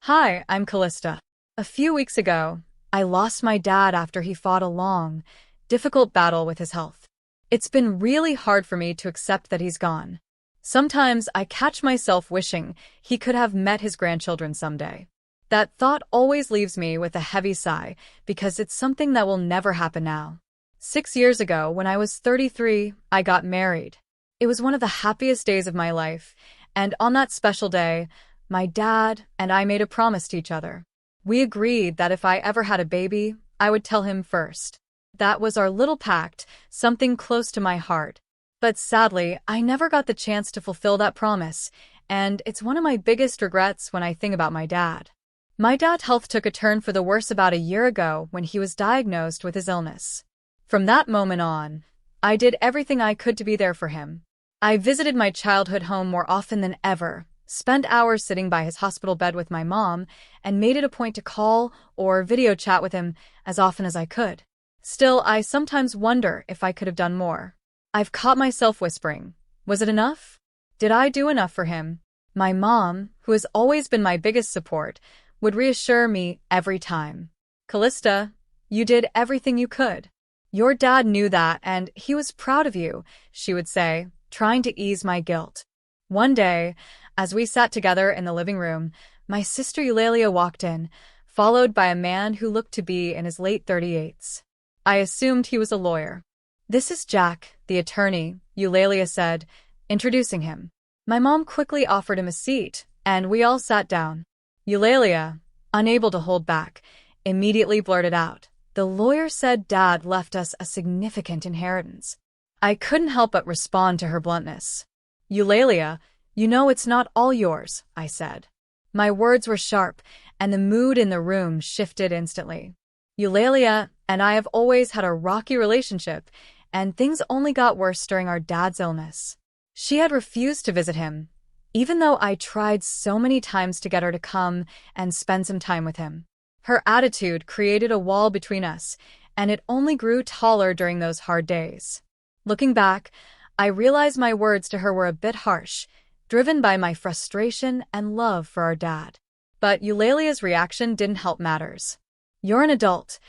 Hi, I'm Callista. A few weeks ago, I lost my dad after he fought a long, difficult battle with his health. It's been really hard for me to accept that he's gone. Sometimes I catch myself wishing he could have met his grandchildren someday. That thought always leaves me with a heavy sigh because it's something that will never happen now. 6 years ago, when I was 33, I got married. It was one of the happiest days of my life, and on that special day, my dad and I made a promise to each other. We agreed that if I ever had a baby, I would tell him first. That was our little pact, something close to my heart. But sadly, I never got the chance to fulfill that promise, and it's one of my biggest regrets when I think about my dad. My dad's health took a turn for the worse about a year ago when he was diagnosed with his illness. From that moment on, I did everything I could to be there for him. I visited my childhood home more often than ever, spent hours sitting by his hospital bed with my mom, and made it a point to call or video chat with him as often as I could. Still, I sometimes wonder if I could have done more. I've caught myself whispering, was it enough? Did I do enough for him? My mom, who has always been my biggest support, would reassure me every time. Callista, you did everything you could. Your dad knew that, and he was proud of you, she would say, trying to ease my guilt. One day, as we sat together in the living room, my sister Eulalia walked in, followed by a man who looked to be in his late 38s. I assumed he was a lawyer. This is Jack, the attorney, Eulalia said, introducing him. My mom quickly offered him a seat, and we all sat down. Eulalia, unable to hold back, immediately blurted out, "The lawyer said Dad left us a significant inheritance." I couldn't help but respond to her bluntness. "Eulalia, you know it's not all yours," I said. My words were sharp, and the mood in the room shifted instantly. Eulalia and I have always had a rocky relationship, and things only got worse during our dad's illness. She had refused to visit him, even though I tried so many times to get her to come and spend some time with him. Her attitude created a wall between us, and it only grew taller during those hard days. Looking back, I realized my words to her were a bit harsh, driven by my frustration and love for our dad. But Eulalia's reaction didn't help matters. "You're an adult.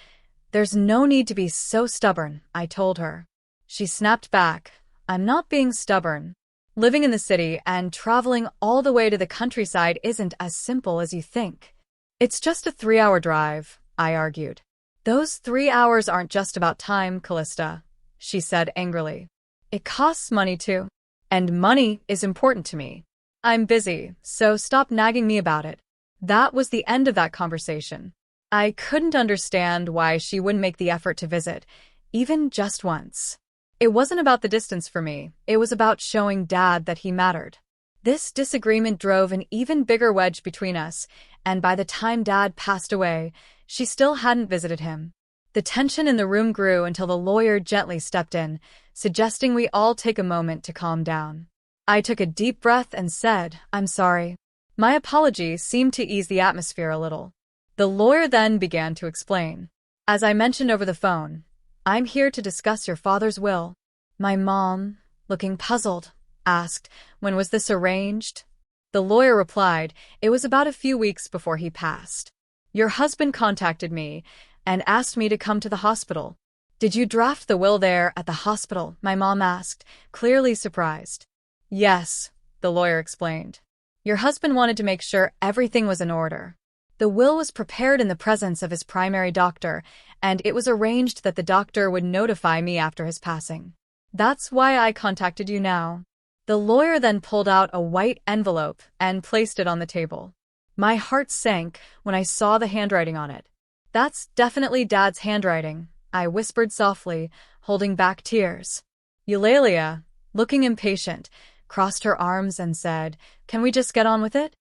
There's no need to be so stubborn," I told her. She snapped back, "I'm not being stubborn. Living in the city and traveling all the way to the countryside isn't as simple as you think." "It's just a 3-hour drive," I argued. "Those 3 hours aren't just about time, Callista," she said angrily. "It costs money too. And money is important to me. I'm busy, so stop nagging me about it." That was the end of that conversation. I couldn't understand why she wouldn't make the effort to visit, even just once. It wasn't about the distance for me, it was about showing Dad that he mattered. This disagreement drove an even bigger wedge between us, and by the time Dad passed away, she still hadn't visited him. The tension in the room grew until the lawyer gently stepped in, suggesting we all take a moment to calm down. I took a deep breath and said, "I'm sorry." My apology seemed to ease the atmosphere a little. The lawyer then began to explain. "As I mentioned over the phone, I'm here to discuss your father's will." My mom, looking puzzled, asked, "When was this arranged?" The lawyer replied, "It was about a few weeks before he passed. Your husband contacted me and asked me to come to the hospital." "Did you draft the will there at the hospital?" my mom asked, clearly surprised. "Yes," the lawyer explained. "Your husband wanted to make sure everything was in order. The will was prepared in the presence of his primary doctor, and it was arranged that the doctor would notify me after his passing. That's why I contacted you now." The lawyer then pulled out a white envelope and placed it on the table. My heart sank when I saw the handwriting on it. "That's definitely Dad's handwriting," I whispered softly, holding back tears. Eulalia, looking impatient, crossed her arms and said, "Can we just get on with it?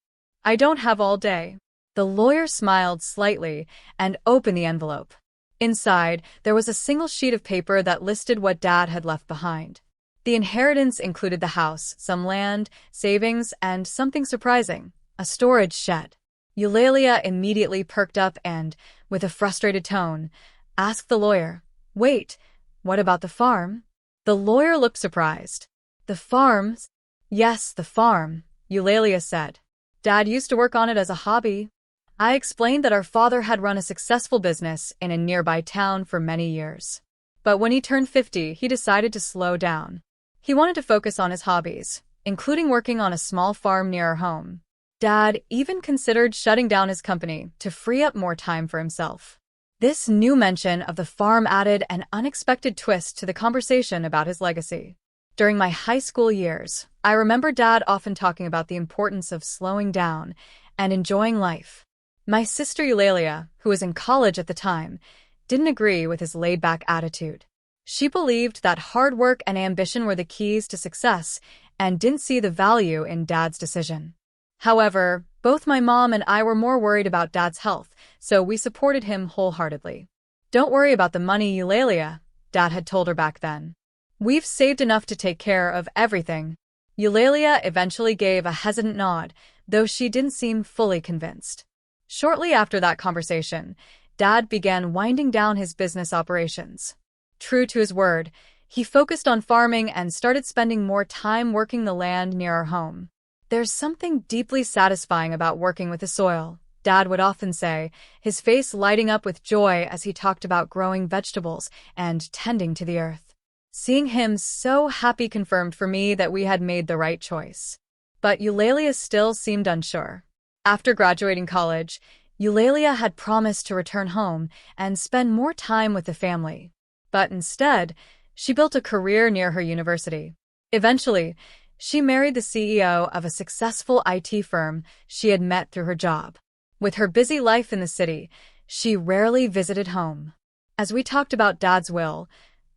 I don't have all day." The lawyer smiled slightly and opened the envelope. Inside, there was a single sheet of paper that listed what Dad had left behind. The inheritance included the house, some land, savings, and something surprising, a storage shed. Eulalia immediately perked up and, with a frustrated tone, asked the lawyer, "Wait, what about the farm?" The lawyer looked surprised. "The farm?" "Yes, the farm," Eulalia said. "Dad used to work on it as a hobby." I explained that our father had run a successful business in a nearby town for many years. But when he turned 50, he decided to slow down. He wanted to focus on his hobbies, including working on a small farm near our home. Dad even considered shutting down his company to free up more time for himself. This new mention of the farm added an unexpected twist to the conversation about his legacy. During my high school years, I remember Dad often talking about the importance of slowing down and enjoying life. My sister Eulalia, who was in college at the time, didn't agree with his laid-back attitude. She believed that hard work and ambition were the keys to success and didn't see the value in Dad's decision. However, both my mom and I were more worried about Dad's health, so we supported him wholeheartedly. "Don't worry about the money, Eulalia," Dad had told her back then. "We've saved enough to take care of everything." Eulalia eventually gave a hesitant nod, though she didn't seem fully convinced. Shortly after that conversation, Dad began winding down his business operations. True to his word, he focused on farming and started spending more time working the land near our home. "There's something deeply satisfying about working with the soil," Dad would often say, his face lighting up with joy as he talked about growing vegetables and tending to the earth. Seeing him so happy confirmed for me that we had made the right choice. But Eulalia still seemed unsure. After graduating college, Eulalia had promised to return home and spend more time with the family. But instead, she built a career near her university. Eventually, she married the CEO of a successful IT firm she had met through her job. With her busy life in the city, she rarely visited home. As we talked about Dad's will,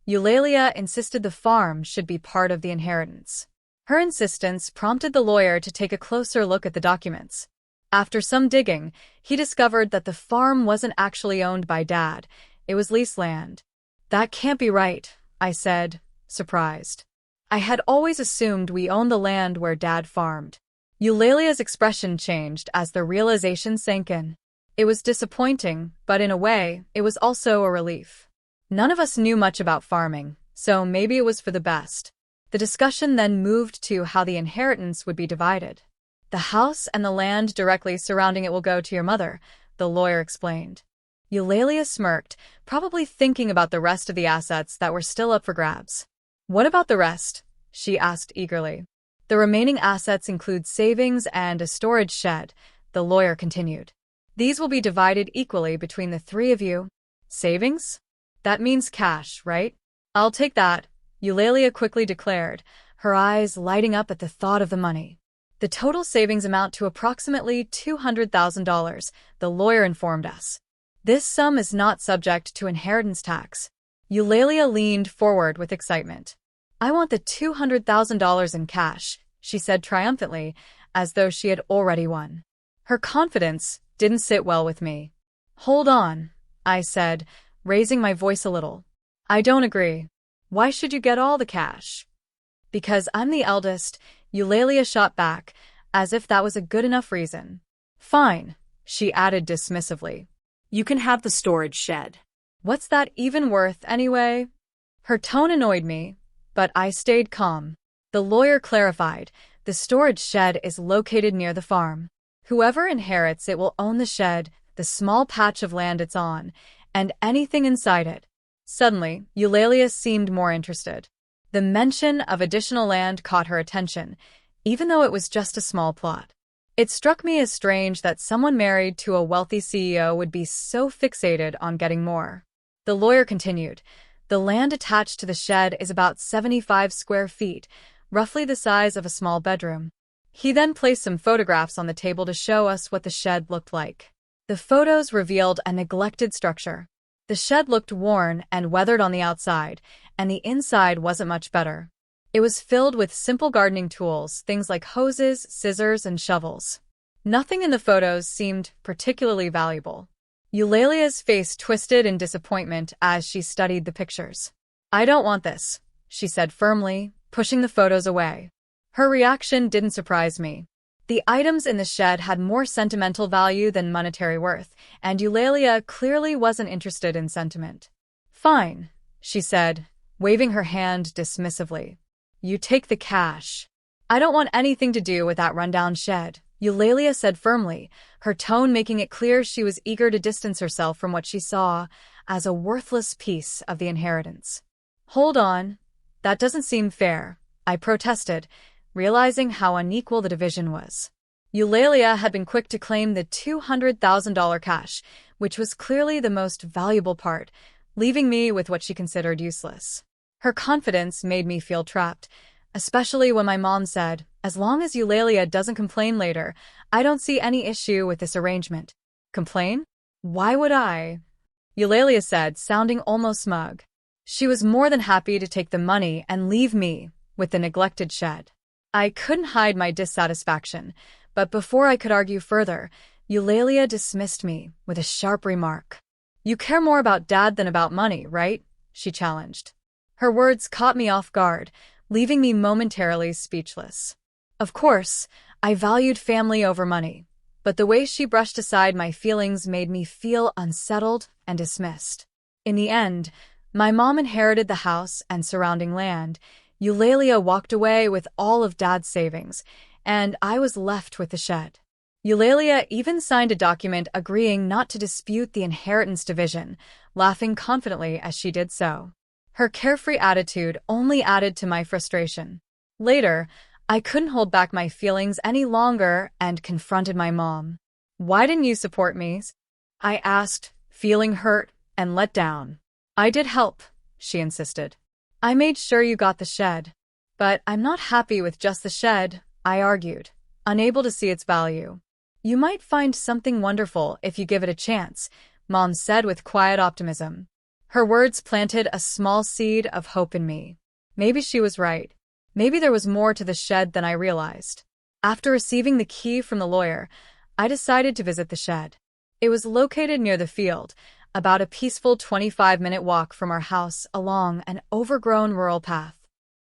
Eulalia insisted the farm should be part of the inheritance. Her insistence prompted the lawyer to take a closer look at the documents. After some digging, he discovered that the farm wasn't actually owned by Dad. It was leased land. "That can't be right," I said, surprised. "I had always assumed we owned the land where Dad farmed." Eulalia's expression changed as the realization sank in. It was disappointing, but in a way, it was also a relief. None of us knew much about farming, so maybe it was for the best. The discussion then moved to how the inheritance would be divided. "The house and the land directly surrounding it will go to your mother," the lawyer explained. Eulalia smirked, probably thinking about the rest of the assets that were still up for grabs. "What about the rest?" she asked eagerly. "The remaining assets include savings and a storage shed," the lawyer continued. "These will be divided equally between the three of you." "Savings? That means cash, right?" "I'll take that," Eulalia quickly declared, her eyes lighting up at the thought of the money. "The total savings amount to approximately $200,000, the lawyer informed us. This sum is not subject to inheritance tax." Eulalia leaned forward with excitement. "I want the $200,000 in cash," she said triumphantly, as though she had already won. Her confidence didn't sit well with me. "Hold on," I said, raising my voice a little. "I don't agree. Why should you get all the cash?" "Because I'm the eldest," Eulalia shot back, as if that was a good enough reason. "Fine," she added dismissively. "You can have the storage shed." "What's that even worth, anyway?" Her tone annoyed me, but I stayed calm. The lawyer clarified, "The storage shed is located near the farm. Whoever inherits it will own the shed, the small patch of land it's on, and anything inside it." Suddenly, Eulalia seemed more interested. The mention of additional land caught her attention, even though it was just a small plot. It struck me as strange that someone married to a wealthy CEO would be so fixated on getting more. The lawyer continued, "The land attached to the shed is about 75 square feet, roughly the size of a small bedroom." He then placed some photographs on the table to show us what the shed looked like. The photos revealed a neglected structure. The shed looked worn and weathered on the outside, and the inside wasn't much better. It was filled with simple gardening tools, things like hoses, scissors, and shovels. Nothing in the photos seemed particularly valuable. Eulalia's face twisted in disappointment as she studied the pictures. "I don't want this," she said firmly, pushing the photos away. Her reaction didn't surprise me. The items in the shed had more sentimental value than monetary worth, and Eulalia clearly wasn't interested in sentiment. "Fine," she said, waving her hand dismissively. "You take the cash." "I don't want anything to do with that rundown shed," Eulalia said firmly, her tone making it clear she was eager to distance herself from what she saw as a worthless piece of the inheritance. Hold on. That doesn't seem fair, I protested, realizing how unequal the division was. Eulalia had been quick to claim the $200,000 cash, which was clearly the most valuable part, leaving me with what she considered useless. Her confidence made me feel trapped, especially when my mom said, "As long as Eulalia doesn't complain later, I don't see any issue with this arrangement." Complain? Why would I? Eulalia said, sounding almost smug. She was more than happy to take the money and leave me with the neglected shed. I couldn't hide my dissatisfaction, but before I could argue further, Eulalia dismissed me with a sharp remark. "You care more about Dad than about money, right?" she challenged. Her words caught me off guard, leaving me momentarily speechless. Of course, I valued family over money, but the way she brushed aside my feelings made me feel unsettled and dismissed. In the end, my mom inherited the house and surrounding land. Eulalia walked away with all of Dad's savings, and I was left with the shed. Eulalia even signed a document agreeing not to dispute the inheritance division, laughing confidently as she did so. Her carefree attitude only added to my frustration. Later, I couldn't hold back my feelings any longer and confronted my mom. "Why didn't you support me?" I asked, feeling hurt and let down. "I did help," she insisted. "I made sure you got the shed." "But I'm not happy with just the shed," I argued, unable to see its value. "You might find something wonderful if you give it a chance," Mom said with quiet optimism. Her words planted a small seed of hope in me. Maybe she was right. Maybe there was more to the shed than I realized. After receiving the key from the lawyer, I decided to visit the shed. It was located near the field, about a peaceful 25-minute walk from our house along an overgrown rural path.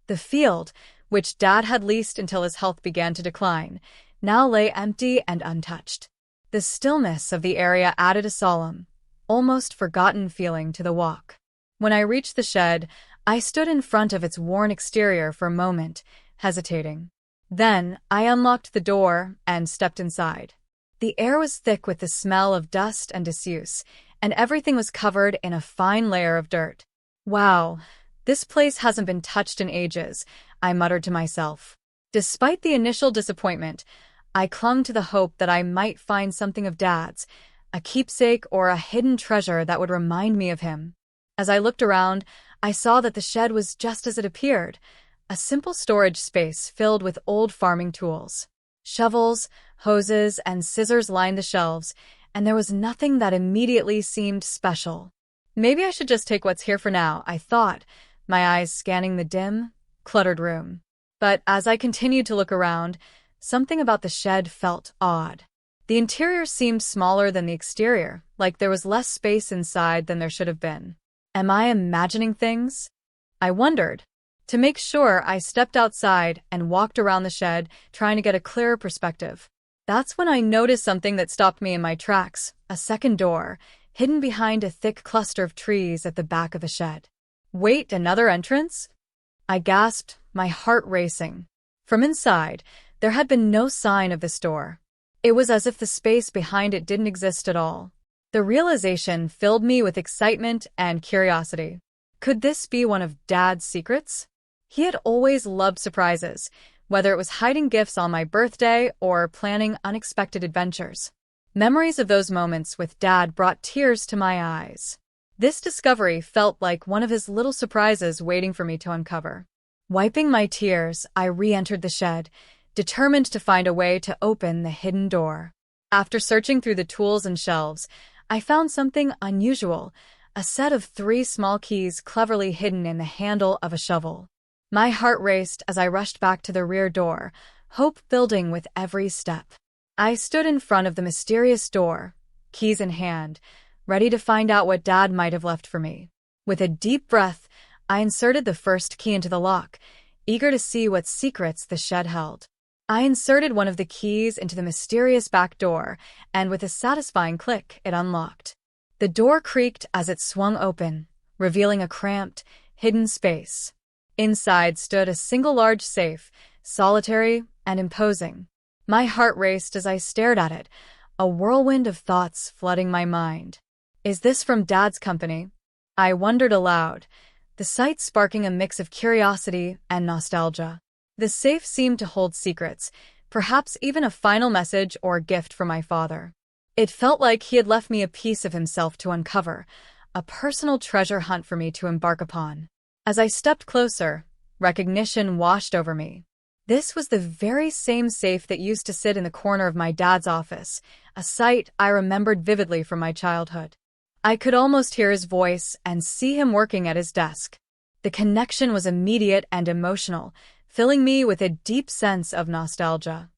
The field, which Dad had leased until his health began to decline, now lay empty and untouched. The stillness of the area added a solemn, almost forgotten feeling to the walk. When I reached the shed, I stood in front of its worn exterior for a moment, hesitating. Then I unlocked the door and stepped inside. The air was thick with the smell of dust and disuse, and everything was covered in a fine layer of dirt. "Wow, this place hasn't been touched in ages," I muttered to myself. Despite the initial disappointment, I clung to the hope that I might find something of Dad's, a keepsake or a hidden treasure that would remind me of him. As I looked around, I saw that the shed was just as it appeared, a simple storage space filled with old farming tools. Shovels, hoses, and scissors lined the shelves, and there was nothing that immediately seemed special. Maybe I should just take what's here for now, I thought, my eyes scanning the dim, cluttered room. But as I continued to look around, something about the shed felt odd. The interior seemed smaller than the exterior, like there was less space inside than there should have been. Am I imagining things? I wondered. To make sure, I stepped outside and walked around the shed, trying to get a clearer perspective. That's when I noticed something that stopped me in my tracks, a second door, hidden behind a thick cluster of trees at the back of the shed. "Wait, another entrance?" I gasped, my heart racing. From inside, there had been no sign of this door. It was as if the space behind it didn't exist at all. The realization filled me with excitement and curiosity. Could this be one of Dad's secrets? He had always loved surprises, whether it was hiding gifts on my birthday or planning unexpected adventures. Memories of those moments with Dad brought tears to my eyes. This discovery felt like one of his little surprises waiting for me to uncover. Wiping my tears, I re-entered the shed, determined to find a way to open the hidden door. After searching through the tools and shelves, I found something unusual, a set of 3 small keys cleverly hidden in the handle of a shovel. My heart raced as I rushed back to the rear door, hope building with every step. I stood in front of the mysterious door, keys in hand, ready to find out what Dad might have left for me. With a deep breath, I inserted the first key into the lock, eager to see what secrets the shed held. I inserted one of the keys into the mysterious back door, and with a satisfying click, it unlocked. The door creaked as it swung open, revealing a cramped, hidden space. Inside stood a single large safe, solitary and imposing. My heart raced as I stared at it, a whirlwind of thoughts flooding my mind. Is this from Dad's company? I wondered aloud, the sight sparking a mix of curiosity and nostalgia. The safe seemed to hold secrets, perhaps even a final message or gift from my father. It felt like he had left me a piece of himself to uncover, a personal treasure hunt for me to embark upon. As I stepped closer, recognition washed over me. This was the very same safe that used to sit in the corner of my dad's office, a sight I remembered vividly from my childhood. I could almost hear his voice and see him working at his desk. The connection was immediate and emotional, filling me with a deep sense of nostalgia.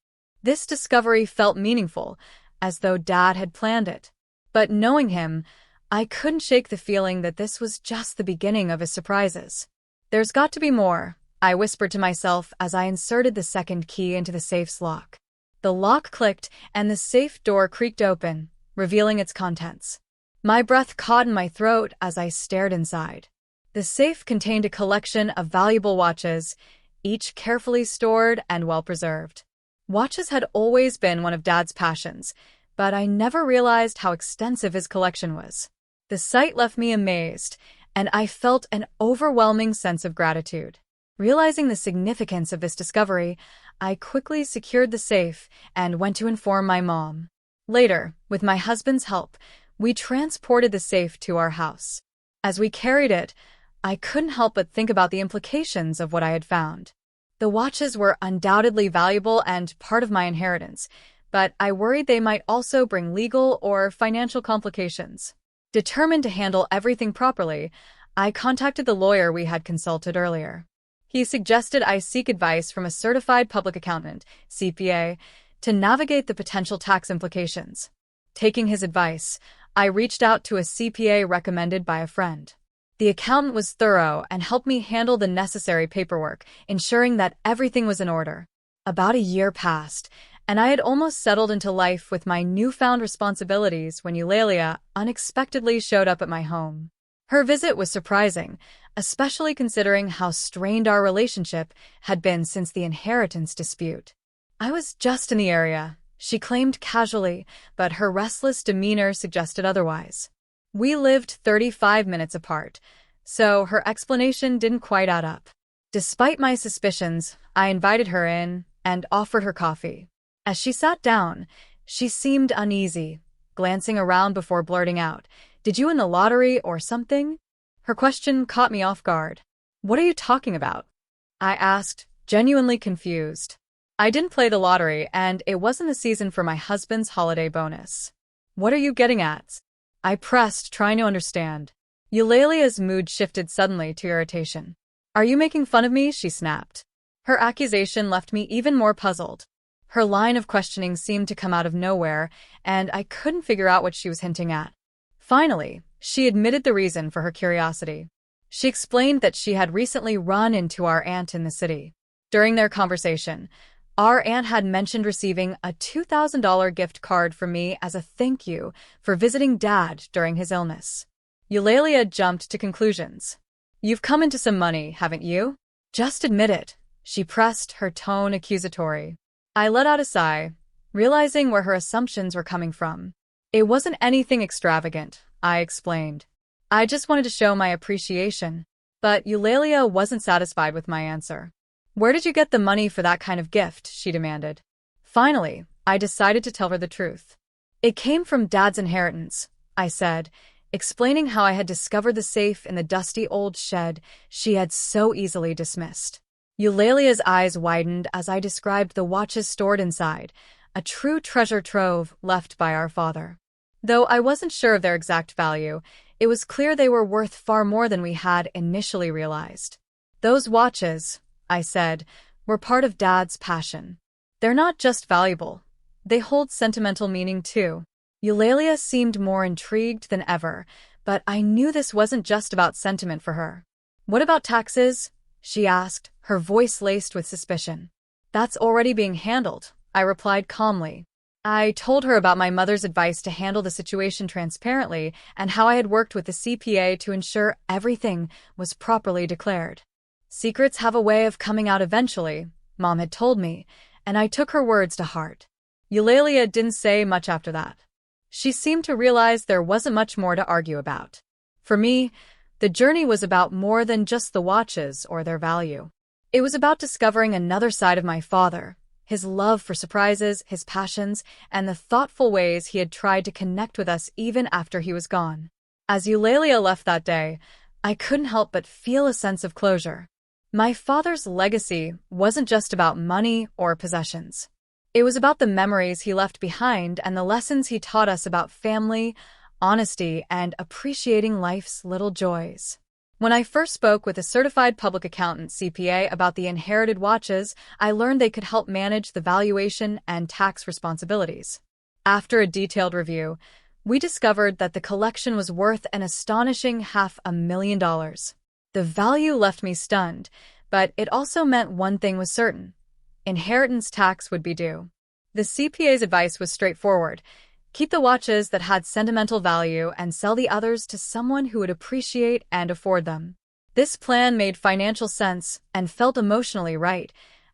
This discovery felt meaningful, as though Dad had planned it. But knowing him, I couldn't shake the feeling that this was just the beginning of his surprises. There's got to be more, I whispered to myself as I inserted the second key into the safe's lock. The lock clicked and the safe door creaked open, revealing its contents. My breath caught in my throat as I stared inside. The safe contained a collection of valuable watches, each carefully stored and well-preserved. Watches had always been one of Dad's passions, but I never realized how extensive his collection was. The sight left me amazed, and I felt an overwhelming sense of gratitude. Realizing the significance of this discovery, I quickly secured the safe and went to inform my mom. Later, with my husband's help, we transported the safe to our house. As we carried it, I couldn't help but think about the implications of what I had found. The watches were undoubtedly valuable and part of my inheritance, but I worried they might also bring legal or financial complications. Determined to handle everything properly, I contacted the lawyer we had consulted earlier. He suggested I seek advice from a certified public accountant, CPA, to navigate the potential tax implications. Taking his advice, I reached out to a CPA recommended by a friend. The accountant was thorough and helped me handle the necessary paperwork, ensuring that everything was in order. About a year passed, and I had almost settled into life with my newfound responsibilities when Eulalia unexpectedly showed up at my home. Her visit was surprising, especially considering how strained our relationship had been since the inheritance dispute. I was just in the area, she claimed casually, but her restless demeanor suggested otherwise. We lived 35 minutes apart, so her explanation didn't quite add up. Despite my suspicions, I invited her in and offered her coffee. As she sat down, she seemed uneasy, glancing around before blurting out, "Did you win the lottery or something?" Her question caught me off guard. "What are you talking about?" I asked, genuinely confused. "I didn't play the lottery, and it wasn't the season for my husband's holiday bonus." "What are you getting at?" I pressed, trying to understand. Eulalia's mood shifted suddenly to irritation. "Are you making fun of me?" she snapped. Her accusation left me even more puzzled. Her line of questioning seemed to come out of nowhere, and I couldn't figure out what she was hinting at. Finally, she admitted the reason for her curiosity. She explained that she had recently run into our aunt in the city. During their conversation, our aunt had mentioned receiving a $2,000 gift card from me as a thank you for visiting Dad during his illness. Eulalia jumped to conclusions. "You've come into some money, haven't you? Just admit it," she pressed, her tone accusatory. I let out a sigh, realizing where her assumptions were coming from. "It wasn't anything extravagant," I explained. "I just wanted to show my appreciation." But Eulalia wasn't satisfied with my answer. "Where did you get the money for that kind of gift?" she demanded. Finally, I decided to tell her the truth. "It came from Dad's inheritance," I said, explaining how I had discovered the safe in the dusty old shed she had so easily dismissed. Eulalia's eyes widened as I described the watches stored inside, a true treasure trove left by our father. Though I wasn't sure of their exact value, it was clear they were worth far more than we had initially realized. "Those watches," I said, "were part of Dad's passion. They're not just valuable. They hold sentimental meaning too." Eulalia seemed more intrigued than ever, but I knew this wasn't just about sentiment for her. "What about taxes?" she asked, her voice laced with suspicion. "That's already being handled," I replied calmly. I told her about my mother's advice to handle the situation transparently and how I had worked with the CPA to ensure everything was properly declared. "Secrets have a way of coming out eventually," Mom had told me, and I took her words to heart. Eulalia didn't say much after that. She seemed to realize there wasn't much more to argue about. For me, the journey was about more than just the watches or their value. It was about discovering another side of my father, his love for surprises, his passions, and the thoughtful ways he had tried to connect with us even after he was gone. As Eulalia left that day, I couldn't help but feel a sense of closure. My father's legacy wasn't just about money or possessions. It was about the memories he left behind and the lessons he taught us about family, honesty, and appreciating life's little joys. When I first spoke with a certified public accountant (CPA) about the inherited watches, I learned they could help manage the valuation and tax responsibilities. After a detailed review, we discovered that the collection was worth an astonishing $500,000. The value left me stunned, but it also meant one thing was certain: inheritance tax would be due. The CPA's advice was straightforward: keep the watches that had sentimental value and sell the others to someone who would appreciate and afford them. This plan made financial sense and felt emotionally right,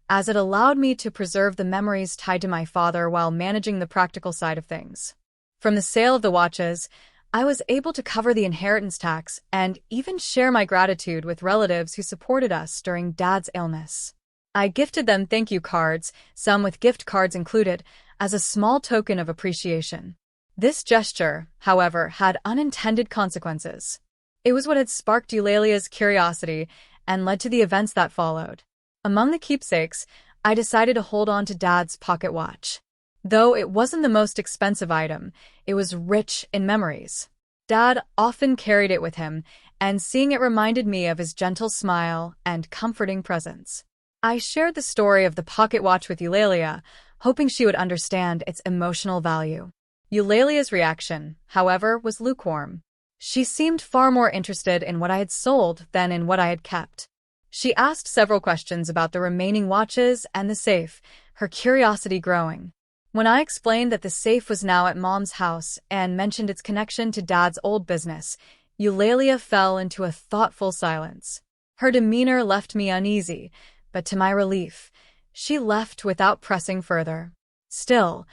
as it allowed me to preserve the memories tied to my father while managing the practical side of things. From the sale of the watches, I was able to cover the inheritance tax and even share my gratitude with relatives who supported us during Dad's illness. I gifted them thank you cards, some with gift cards included, as a small token of appreciation. This gesture, however, had unintended consequences. It was what had sparked Eulalia's curiosity and led to the events that followed. Among the keepsakes, I decided to hold on to Dad's pocket watch. Though it wasn't the most expensive item, it was rich in memories. Dad often carried it with him, and seeing it reminded me of his gentle smile and comforting presence. I shared the story of the pocket watch with Eulalia, hoping she would understand its emotional value. Eulalia's reaction, however, was lukewarm. She seemed far more interested in what I had sold than in what I had kept. She asked several questions about the remaining watches and the safe, her curiosity growing. When I explained that the safe was now at Mom's house and mentioned its connection to Dad's old business, Eulalia fell into a thoughtful silence. Her demeanor left me uneasy, but to my relief, she left without pressing further. Still,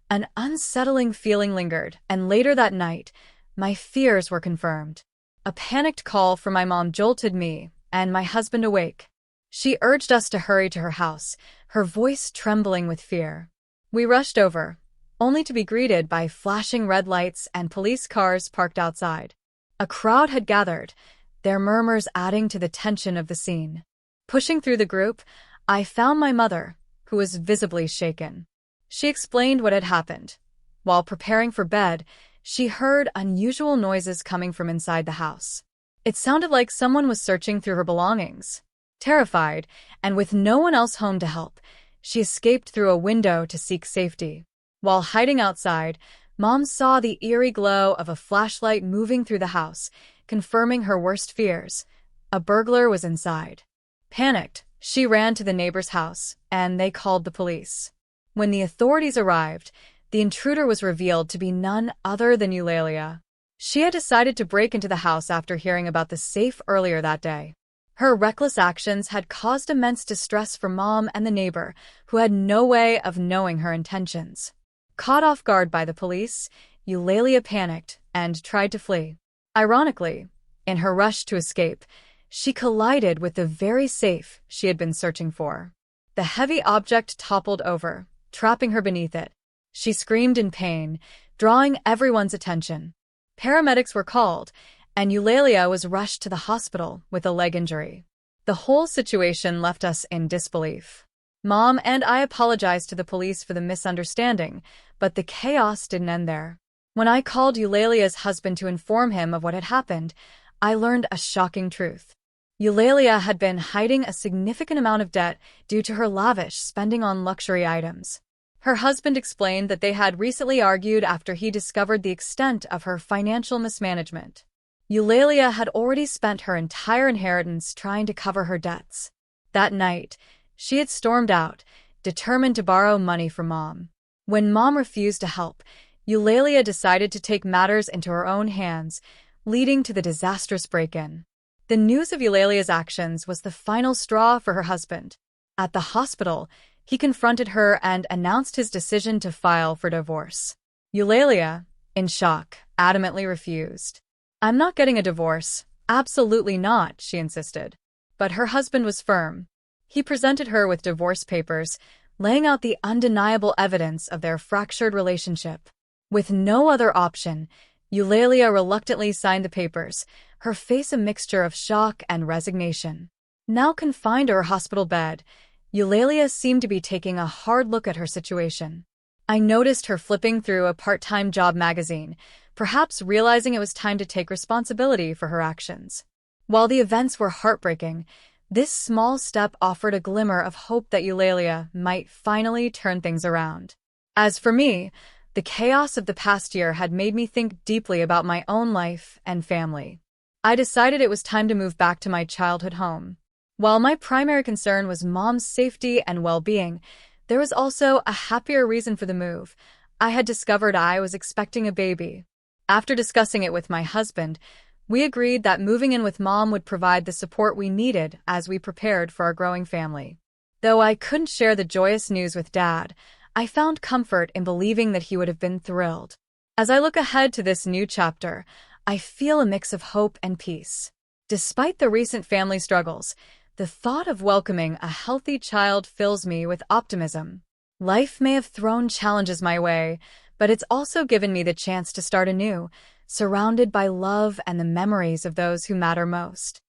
an unsettling feeling lingered, and later that night, my fears were confirmed. A panicked call from my mom jolted me and my husband awake. She urged us to hurry to her house, her voice trembling with fear. We rushed over, only to be greeted by flashing red lights and police cars parked outside. A crowd had gathered, their murmurs adding to the tension of the scene. Pushing through the group, I found my mother, who was visibly shaken. She explained what had happened. While preparing for bed, she heard unusual noises coming from inside the house. It sounded like someone was searching through her belongings. Terrified, and with no one else home to help, she escaped through a window to seek safety. While hiding outside, Mom saw the eerie glow of a flashlight moving through the house, confirming her worst fears. A burglar was inside. Panicked, she ran to the neighbor's house, and they called the police. When the authorities arrived, the intruder was revealed to be none other than Eulalia. She had decided to break into the house after hearing about the safe earlier that day. Her reckless actions had caused immense distress for Mom and the neighbor, who had no way of knowing her intentions. Caught off guard by the police, Eulalia panicked and tried to flee. Ironically, in her rush to escape, she collided with the very safe she had been searching for. The heavy object toppled over, trapping her beneath it. She screamed in pain, drawing everyone's attention. Paramedics were called, and Eulalia was rushed to the hospital with a leg injury. The whole situation left us in disbelief. Mom and I apologized to the police for the misunderstanding, but the chaos didn't end there. When I called Eulalia's husband to inform him of what had happened, I learned a shocking truth. Eulalia had been hiding a significant amount of debt due to her lavish spending on luxury items. Her husband explained that they had recently argued after he discovered the extent of her financial mismanagement. Eulalia had already spent her entire inheritance trying to cover her debts. That night, she had stormed out, determined to borrow money from Mom. When Mom refused to help, Eulalia decided to take matters into her own hands, leading to the disastrous break-in. The news of Eulalia's actions was the final straw for her husband. At the hospital, He confronted her and announced his decision to file for divorce. Eulalia, in shock, adamantly refused. "I'm not getting a divorce. Absolutely not," she insisted. But her husband was firm. He presented her with divorce papers, laying out the undeniable evidence of their fractured relationship. With no other option, Eulalia reluctantly signed the papers, her face a mixture of shock and resignation. Now confined to her hospital bed, Eulalia seemed to be taking a hard look at her situation. I noticed her flipping through a part-time job magazine, perhaps realizing it was time to take responsibility for her actions. While the events were heartbreaking, this small step offered a glimmer of hope that Eulalia might finally turn things around. As for me, the chaos of the past year had made me think deeply about my own life and family. I decided it was time to move back to my childhood home. While my primary concern was Mom's safety and well-being, there was also a happier reason for the move. I had discovered I was expecting a baby. After discussing it with my husband, we agreed that moving in with Mom would provide the support we needed as we prepared for our growing family. Though I couldn't share the joyous news with Dad, I found comfort in believing that he would have been thrilled. As I look ahead to this new chapter, I feel a mix of hope and peace. Despite the recent family struggles, the thought of welcoming a healthy child fills me with optimism. Life may have thrown challenges my way, but it's also given me the chance to start anew, surrounded by love and the memories of those who matter most.